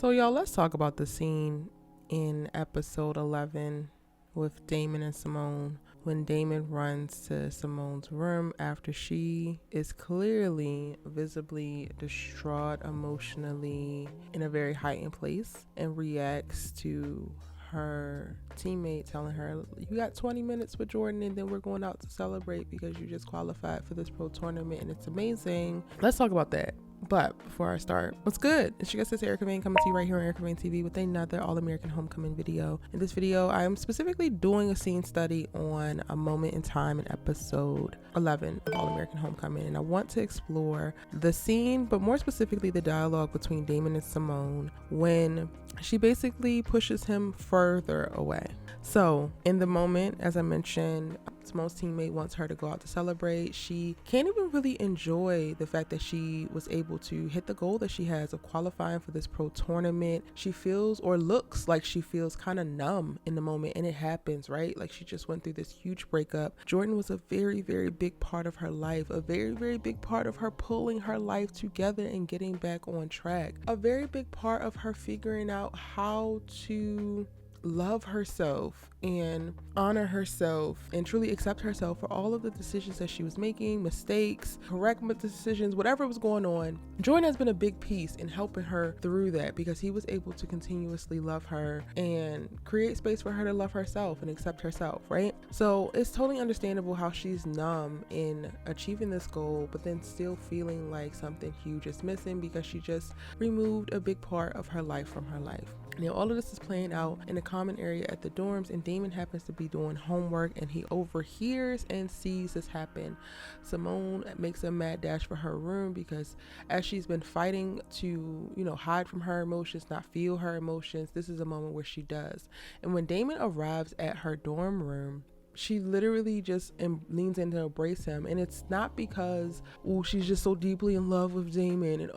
So y'all, let's talk about the scene in episode 11 with Damon and Simone, when Damon runs to Simone's room after she is clearly visibly distraught emotionally in a very heightened place, and reacts to her teammate telling her, you got 20 minutes with Jordan and then we're going out to celebrate because you just qualified for this pro tournament and it's amazing. Let's talk about that. But before I start, what's good? It's your guest, it's Erica Vane, coming to you right here on Erica Vane TV with another All-American Homecoming video. In this video, I am specifically doing a scene study on a moment in time in episode 11 of All-American Homecoming. And I want to explore the scene, but more specifically the dialogue between Damon and Simone when she basically pushes him further away. So in the moment, as I mentioned, Simone's teammate wants her to go out to celebrate. She can't even really enjoy the fact that she was able to hit the goal that she has of qualifying for this pro tournament. She feels, or looks like she feels, kind of numb in the moment, and it happens, right? Like she just went through this huge breakup. Jordan was a very, very big part of her life, a very, very big part of her pulling her life together and getting back on track, a very big part of her figuring out how to love herself and honor herself and truly accept herself for all of the decisions that she was making, mistakes, correct decisions, whatever was going on. Jordan has been a big piece in helping her through that, because he was able to continuously love her and create space for her to love herself and accept herself, right? So it's totally understandable how she's numb in achieving this goal, but then still feeling like something huge is missing because she just removed a big part of her life from her life. Now all of this is playing out in a common area at the dorms, and Damon happens to be doing homework and he overhears and sees this happen. Simone makes a mad dash for her room because as she's been fighting to, hide from her emotions, not feel her emotions, this is a moment where she does. And when Damon arrives at her dorm room, she literally just leans in to embrace him. And it's not because, she's just so deeply in love with Damon and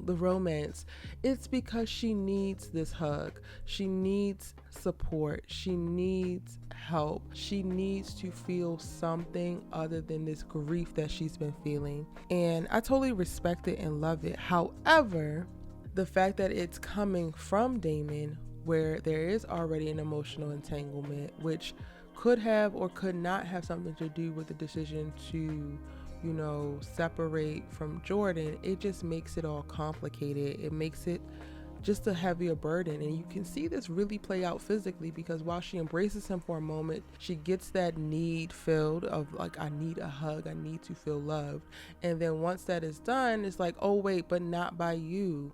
the romance. It's because she needs this hug. She needs support. She needs help. She needs to feel something other than this grief that she's been feeling. And I totally respect it and love it. However, the fact that it's coming from Damon, where there is already an emotional entanglement, which could have or could not have something to do with the decision to, separate from Jordan, it just makes it all complicated. It makes it just a heavier burden. And you can see this really play out physically, because while she embraces him for a moment, she gets that need filled of like, I need a hug, I need to feel loved. And then once that is done, it's like, oh wait, but not by you.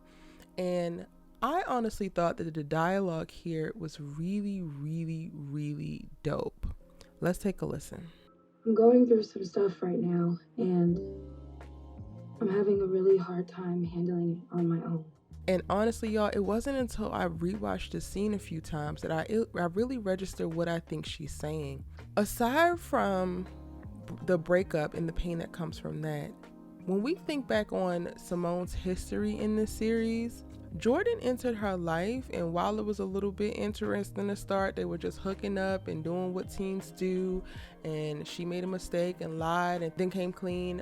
And I honestly thought that the dialogue here was really, really, really dope. Let's take a listen. I'm going through some stuff right now, and I'm having a really hard time handling it on my own. And honestly, y'all, it wasn't until I rewatched the scene a few times that I really registered what I think she's saying. Aside from the breakup and the pain that comes from that, when we think back on Simone's history in this series, Jordan entered her life, and while it was a little bit interesting to start, they were just hooking up and doing what teens do, and she made a mistake and lied and then came clean.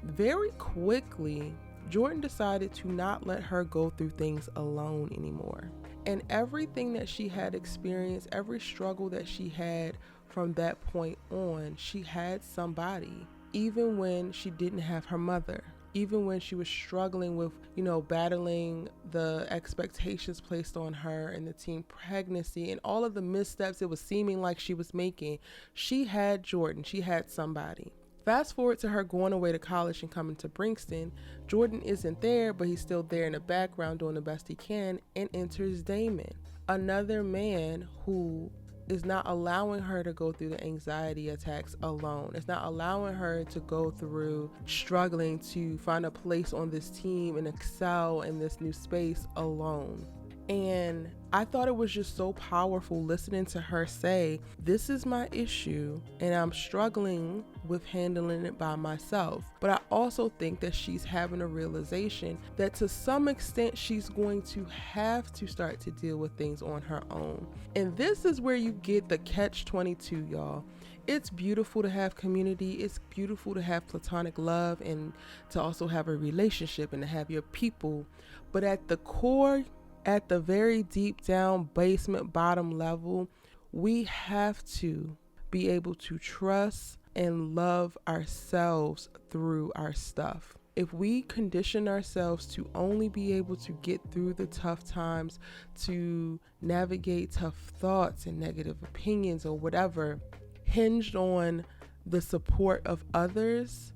Very quickly, Jordan decided to not let her go through things alone anymore. And everything that she had experienced, every struggle that she had from that point on, she had somebody, even when she didn't have her mother. Even when she was struggling with, battling the expectations placed on her and the teen pregnancy and all of the missteps it was seeming like she was making, she had Jordan, she had somebody. Fast forward to her going away to college and coming to Brixton. Jordan isn't there, but he's still there in the background doing the best he can, and enters Damon, another man who is not allowing her to go through the anxiety attacks alone. It's not allowing her to go through struggling to find a place on this team and excel in this new space alone. And I thought it was just so powerful listening to her say, this is my issue and I'm struggling with handling it by myself. But I also think that she's having a realization that to some extent she's going to have to start to deal with things on her own. And this is where you get the catch-22, y'all. It's beautiful to have community. It's beautiful to have platonic love and to also have a relationship and to have your people. But at the core, at the very deep down basement bottom level, we have to be able to trust and love ourselves through our stuff. If we condition ourselves to only be able to get through the tough times, to navigate tough thoughts and negative opinions or whatever, hinged on the support of others,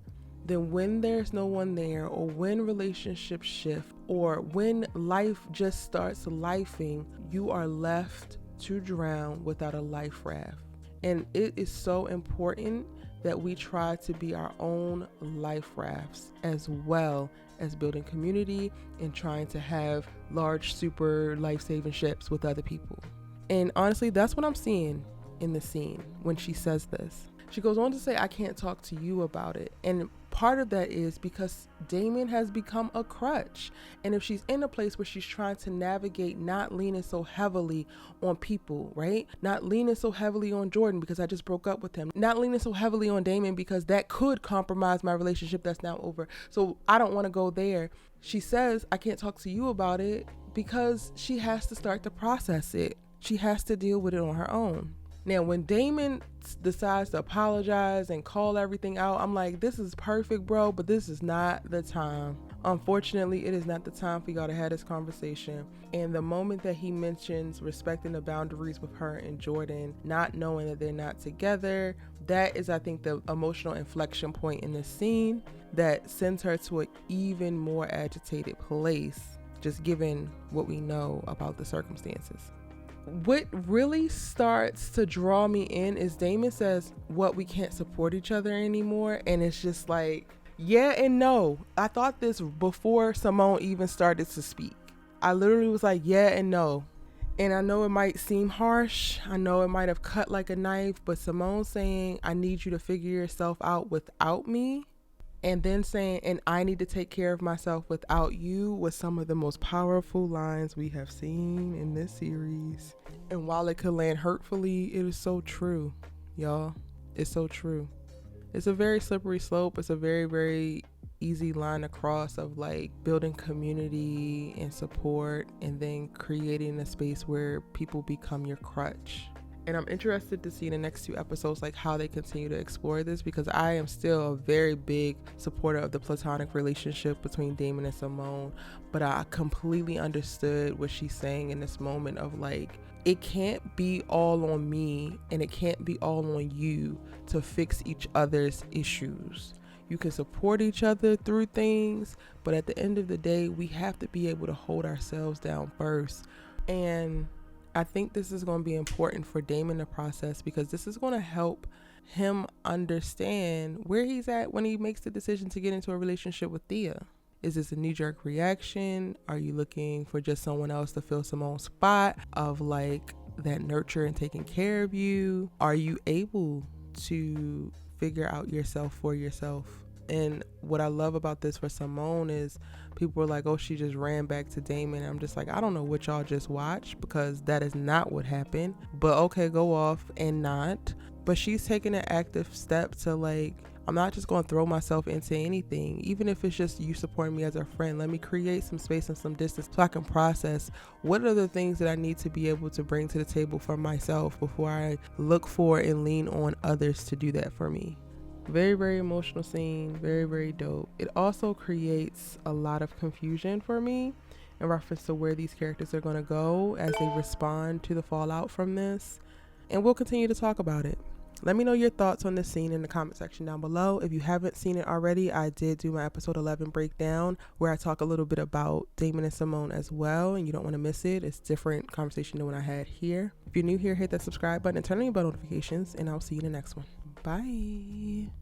then when there's no one there, or when relationships shift, or when life just starts lifing, you are left to drown without a life raft. And it is so important that we try to be our own life rafts, as well as building community and trying to have large, super life-saving ships with other people. And honestly, that's what I'm seeing in the scene when she says this. She goes on to say, I can't talk to you about it. And part of that is because Damon has become a crutch. And if she's in a place where she's trying to navigate not leaning so heavily on people, right? Not leaning so heavily on Jordan because I just broke up with him. Not leaning so heavily on Damon because that could compromise my relationship that's now over. So I don't want to go there. She says, I can't talk to you about it because she has to start to process it. She has to deal with it on her own. Now, when Damon decides to apologize and call everything out, I'm like, this is perfect, bro, but this is not the time. Unfortunately, it is not the time for y'all to have this conversation. And the moment that he mentions respecting the boundaries with her and Jordan, not knowing that they're not together, that is, I think, the emotional inflection point in the scene that sends her to an even more agitated place, just given what we know about the circumstances. What really starts to draw me in is Damon says, what, we can't support each other anymore? And it's just like, yeah and no. I thought this before Simone even started to speak. I literally was like, yeah and no. And I know it might seem harsh. I know it might have cut like a knife, but Simone saying, I need you to figure yourself out without me, and then saying, and I need to take care of myself without you, was some of the most powerful lines we have seen in this series. And while it could land hurtfully, it is so true, y'all. It's so true. It's a very slippery slope. It's a very, very easy line across of like building community and support, and then creating a space where people become your crutch. And I'm interested to see in the next 2 episodes like how they continue to explore this, because I am still a very big supporter of the platonic relationship between Damon and Simone. But I completely understood what she's saying in this moment of like, it can't be all on me and it can't be all on you to fix each other's issues. You can support each other through things, but at the end of the day, we have to be able to hold ourselves down first. And I think this is going to be important for Damon to process, because this is going to help him understand where he's at when he makes the decision to get into a relationship with Thea. Is this a knee-jerk reaction? Are you looking for just someone else to fill Simone's spot of like that nurture and taking care of you? Are you able to figure out yourself for yourself? And what I love about this for Simone is people were like, oh, she just ran back to Damon. I'm just like, I don't know what y'all just watched, because that is not what happened. But okay, go off and not. But she's taking an active step to like, I'm not just going to throw myself into anything. Even if it's just you supporting me as a friend, let me create some space and some distance so I can process what are the things that I need to be able to bring to the table for myself before I look for and lean on others to do that for me. Very, very emotional scene. Very, very dope. It also creates a lot of confusion for me in reference to where these characters are going to go as they respond to the fallout from this. And we'll continue to talk about it. Let me know your thoughts on this scene in the comment section down below. If you haven't seen it already, I did do my episode 11 breakdown where I talk a little bit about Damon and Simone as well, and you don't want to miss it. It's a different conversation than what I had here. If you're new here, hit that subscribe button and turn on your bell notifications, and I'll see you in the next one. Bye.